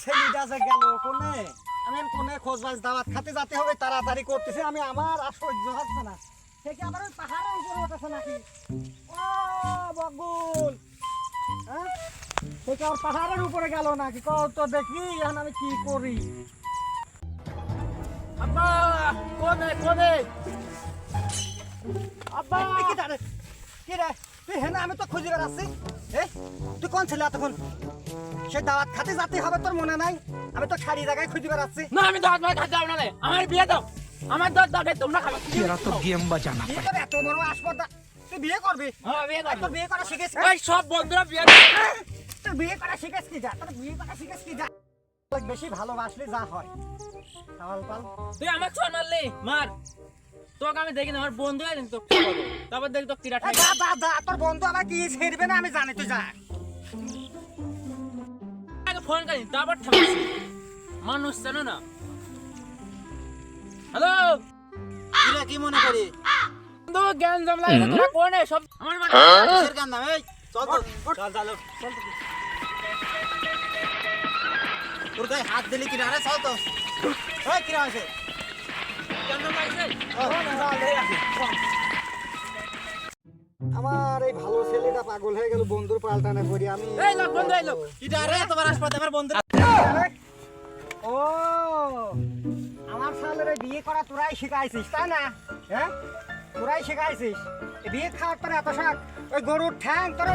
ছেলেটা যে গেল কোনে আমি কোনে খোঁজবাজ দাওয়াত খাতে যেতে হবে তাড়াতাড়ি করতেছি আমি আমার আর সহ্য হচ্ছে না সে কি আবার ওই পাহাড়ের উপরে উঠেছে নাকি ও বকুল হ্যাঁ সে কি আর পাহাড়ের উপরে গেল নাকি কত তো দেখি এখন আমি কি করি আব্বা কোনে কোনে আব্বা কি রে কি রে তুই হেনা আমি তো খুঁজে বেড়াচ্ছি তুই কোন ছেলে এতক্ষণ সে দাওয়াত খাতে যেতে হবে তোর মনে নাই আমি তো খালি জায়গায় খুঁজে বেড়াচ্ছি না আমি দাওয়াত ভাই খাতে যাব না রে আমার বিয়ে দাও আমার দাওয়াত দাও তোমরা খাবে तेरा तो गेम बजाना কি করে এত বড় আসপর্দা তুই বিয়ে করবি হ্যাঁ বিয়ে আর তোর বিয়ে করা শিখেছ এই সব বন্ধুরা বিয়ে তোর বিয়ে করা শিখেছ কি যা তোর বিয়ে করা শিখেছ কি যা বেশি ভালোবাসলে যা হয় তাহলে পাল তুই আমাকে ছোট মারলি মার তোকে আমি দেখি না আমার বন্ধু আছে তো তারপর দেখি তো কিরা ঠাই যা যা যা তোর বন্ধু আমার কি ছেড়বে না আমি জানি তুই যা আগে ফোন করি তারপর ঠামাসি মানুষ জানো না হ্যালো তুই কি মনে করি বন্ধু জ্ঞান জম লাগে তোরা কোনে সব আমার মানে কিসের গান না এই চল তো চল চল চল তোর গায়ে হাত দিলি কি না রে চল তো ওই কি আছে জ্ঞান জম লাগছে আমার এই ভালো ছেলেটা পাগল হয়ে গেল বন্ধুর পাল্টানা করি আমি এই লোক বন্ধু এই লোক কি রে তোমার আসপাতে আমার বন্ধু ও আমার সালের বিয়ে করা তোরাই শিখাইছিস তাই না হ্যাঁ তোরাই শিখাইছিস এই বিয়ে খাওয়ার পরে এত শাক ওই গরুর ঠ্যাং তোরা